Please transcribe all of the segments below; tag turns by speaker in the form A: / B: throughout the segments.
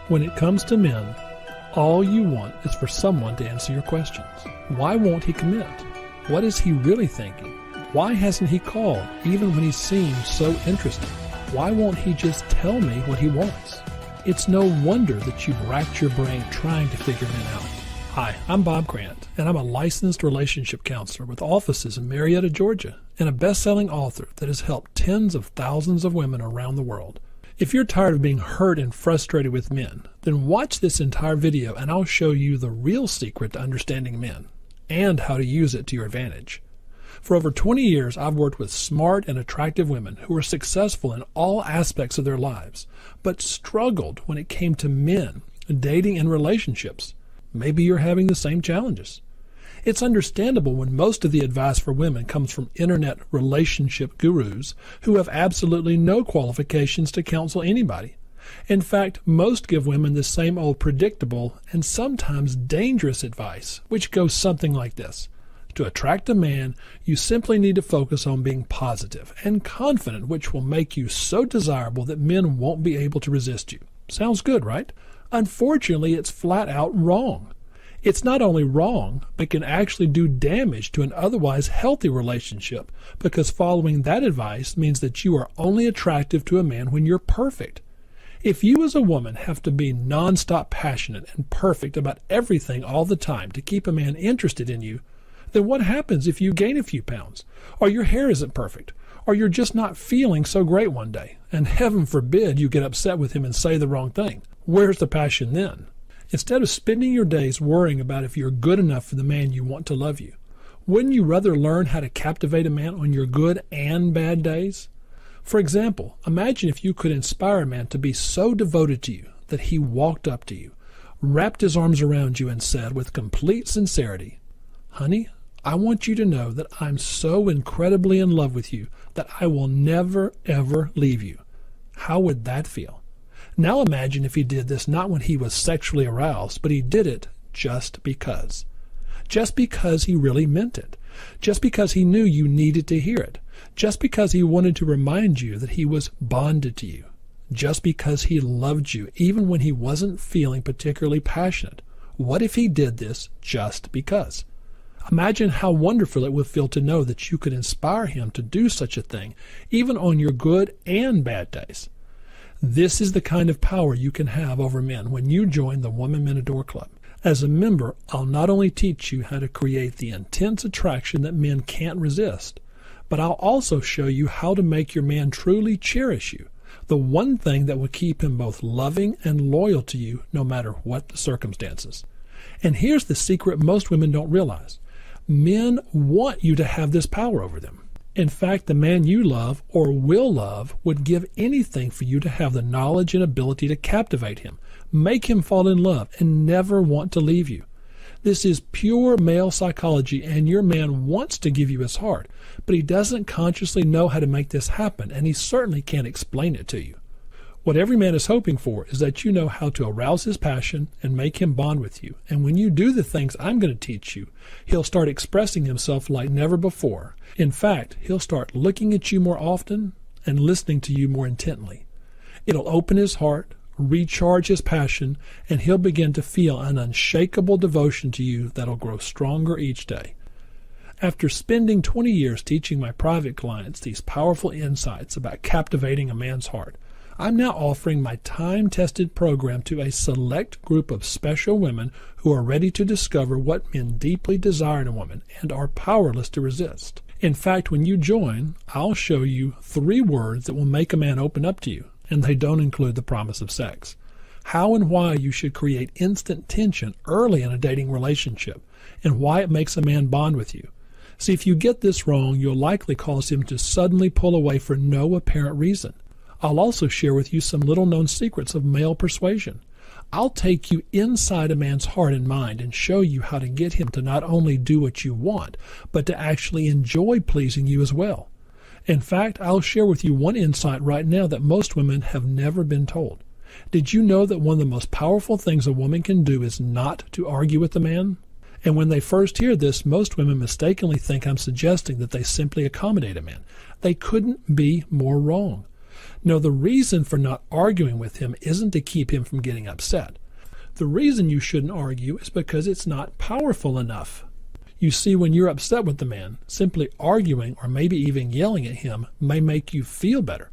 A: When it comes to men, all you want is for someone to answer your questions. Why won't he commit? What is he really thinking? Why hasn't he called, even when he seems so interested? Why won't he just tell me what he wants? It's no wonder that you've racked your brain trying to figure men out. Hi, I'm Bobb Grant, and I'm a licensed relationship counselor with offices in Marietta, Georgia, and a best-selling author that has helped tens of thousands of women around the world. If you're tired of being hurt and frustrated with men, then watch this entire video and I'll show you the real secret to understanding men and how to use it to your advantage. For over 20 years, I've worked with smart and attractive women who were successful in all aspects of their lives, but struggled when it came to men, dating, and relationships. Maybe you're having the same challenges. It's understandable when most of the advice for women comes from internet relationship gurus who have absolutely no qualifications to counsel anybody. In fact, most give women the same old predictable and sometimes dangerous advice, which goes something like this. To attract a man, you simply need to focus on being positive and confident, which will make you so desirable that men won't be able to resist you. Sounds good, right? Unfortunately, it's flat out wrong. It's not only wrong, but can actually do damage to an otherwise healthy relationship, because following that advice means that you are only attractive to a man when you're perfect. If you as a woman have to be nonstop passionate and perfect about everything all the time to keep a man interested in you, then what happens if you gain a few pounds, or your hair isn't perfect, or you're just not feeling so great one day, and heaven forbid you get upset with him and say the wrong thing? Where's the passion then? Instead of spending your days worrying about if you're good enough for the man you want to love you, wouldn't you rather learn how to captivate a man on your good and bad days? For example, imagine if you could inspire a man to be so devoted to you that he walked up to you, wrapped his arms around you, and said with complete sincerity, "Honey, I want you to know that I'm so incredibly in love with you that I will never, ever leave you." How would that feel? Now imagine if he did this not when he was sexually aroused, but he did it just because. Just because he really meant it. Just because he knew you needed to hear it. Just because he wanted to remind you that he was bonded to you. Just because he loved you, even when he wasn't feeling particularly passionate. What if he did this just because? Imagine how wonderful it would feel to know that you could inspire him to do such a thing, even on your good and bad days. This is the kind of power you can have over men when you join the Woman Men Adore Club. As a member, I'll not only teach you how to create the intense attraction that men can't resist, but I'll also show you how to make your man truly cherish you, the one thing that will keep him both loving and loyal to you no matter what the circumstances. And here's the secret most women don't realize. Men want you to have this power over them. In fact, the man you love or will love would give anything for you to have the knowledge and ability to captivate him, make him fall in love, and never want to leave you. This is pure male psychology, and your man wants to give you his heart, but he doesn't consciously know how to make this happen, and he certainly can't explain it to you. What every man is hoping for is that you know how to arouse his passion and make him bond with you. And when you do the things I'm going to teach you, he'll start expressing himself like never before. In fact, he'll start looking at you more often and listening to you more intently. It'll open his heart, recharge his passion, and he'll begin to feel an unshakable devotion to you that'll grow stronger each day. After spending 20 years teaching my private clients these powerful insights about captivating a man's heart, I'm now offering my time-tested program to a select group of special women who are ready to discover what men deeply desire in a woman and are powerless to resist. In fact, when you join, I'll show you 3 words that will make a man open up to you, and they don't include the promise of sex. How and why you should create instant tension early in a dating relationship, and why it makes a man bond with you. See, if you get this wrong, you'll likely cause him to suddenly pull away for no apparent reason. I'll also share with you some little-known secrets of male persuasion. I'll take you inside a man's heart and mind and show you how to get him to not only do what you want, but to actually enjoy pleasing you as well. In fact, I'll share with you one insight right now that most women have never been told. Did you know that one of the most powerful things a woman can do is not to argue with a man? And when they first hear this, most women mistakenly think I'm suggesting that they simply accommodate a man. They couldn't be more wrong. No, the reason for not arguing with him isn't to keep him from getting upset. The reason you shouldn't argue is because it's not powerful enough. You see, when you're upset with the man, simply arguing or maybe even yelling at him may make you feel better.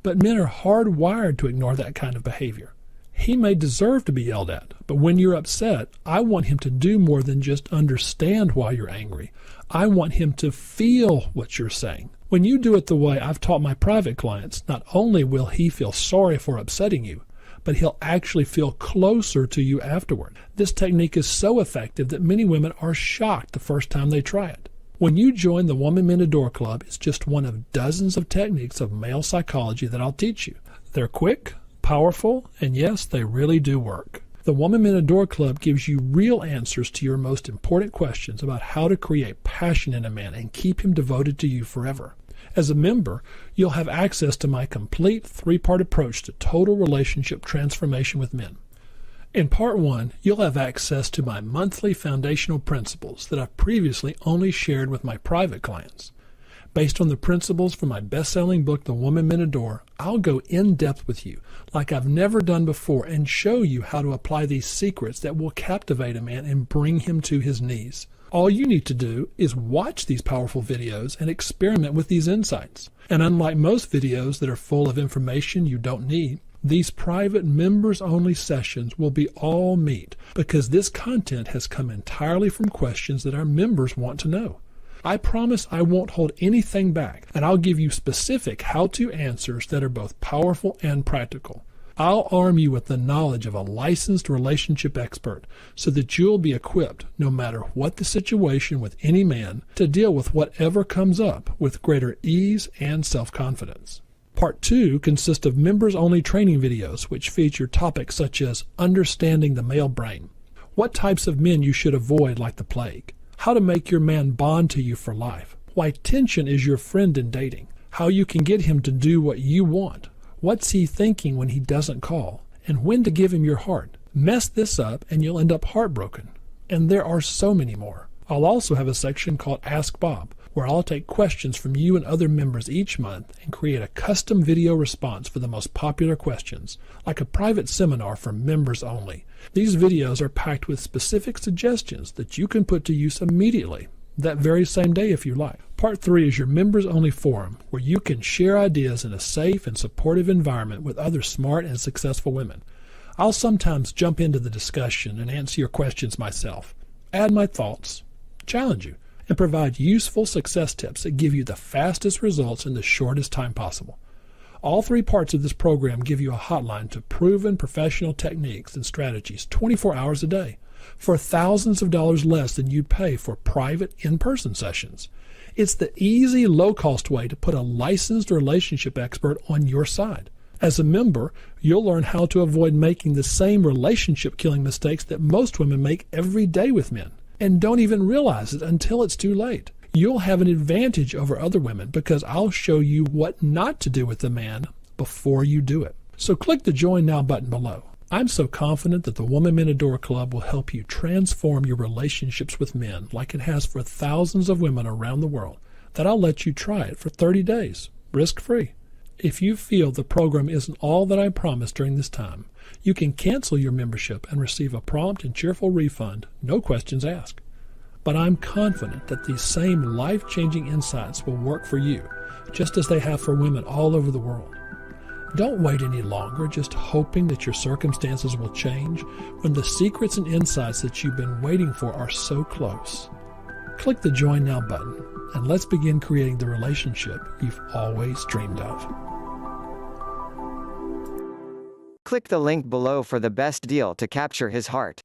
A: But men are hardwired to ignore that kind of behavior. He may deserve to be yelled at, but when you're upset, I want him to do more than just understand why you're angry. I want him to feel what you're saying. When you do it the way I've taught my private clients, not only will he feel sorry for upsetting you, but he'll actually feel closer to you afterward. This technique is so effective that many women are shocked the first time they try it. When you join the Woman Men Adore Club, it's just one of dozens of techniques of male psychology that I'll teach you. They're quick, powerful, and yes, they really do work. The Woman Men Adore Club gives you real answers to your most important questions about how to create passion in a man and keep him devoted to you forever. As a member, you'll have access to my complete 3-part approach to total relationship transformation with men. In Part 1, you'll have access to my monthly foundational principles that I've previously only shared with my private clients. Based on the principles from my best-selling book, The Woman Men Adore, I'll go in-depth with you like I've never done before and show you how to apply these secrets that will captivate a man and bring him to his knees. All you need to do is watch these powerful videos and experiment with these insights. And unlike most videos that are full of information you don't need, these private members-only sessions will be all meat because this content has come entirely from questions that our members want to know. I promise I won't hold anything back, and I'll give you specific how-to answers that are both powerful and practical. I'll arm you with the knowledge of a licensed relationship expert so that you'll be equipped, no matter what the situation with any man, to deal with whatever comes up with greater ease and self-confidence. Part 2 consists of members-only training videos which feature topics such as understanding the male brain, what types of men you should avoid like the plague, how to make your man bond to you for life, why tension is your friend in dating, how you can get him to do what you want, what's he thinking when he doesn't call, and when to give him your heart. Mess this up and you'll end up heartbroken. And there are so many more. I'll also have a section called Ask Bob, where I'll take questions from you and other members each month and create a custom video response for the most popular questions, like a private seminar for members only. These videos are packed with specific suggestions that you can put to use immediately, that very same day if you like. Part 3 is your members-only forum, where you can share ideas in a safe and supportive environment with other smart and successful women. I'll sometimes jump into the discussion and answer your questions myself, add my thoughts, challenge you, and provide useful success tips that give you the fastest results in the shortest time possible. All 3 parts of this program give you a hotline to proven professional techniques and strategies 24 hours a day for thousands of dollars less than you'd pay for private in-person sessions. It's the easy, low-cost way to put a licensed relationship expert on your side. As a member, you'll learn how to avoid making the same relationship-killing mistakes that most women make every day with men, and don't even realize it until it's too late. You'll have an advantage over other women because I'll show you what not to do with a man before you do it. So click the Join Now button below. I'm so confident that the Woman Men Adore Club will help you transform your relationships with men like it has for thousands of women around the world that I'll let you try it for 30 days, risk-free. If you feel the program isn't all that I promised during this time, you can cancel your membership and receive a prompt and cheerful refund, no questions asked. But I'm confident that these same life-changing insights will work for you, just as they have for women all over the world. Don't wait any longer just hoping that your circumstances will change when the secrets and insights that you've been waiting for are so close. Click the Join Now button and let's begin creating the relationship you've always dreamed of.
B: Click the link below for the best deal to capture his heart.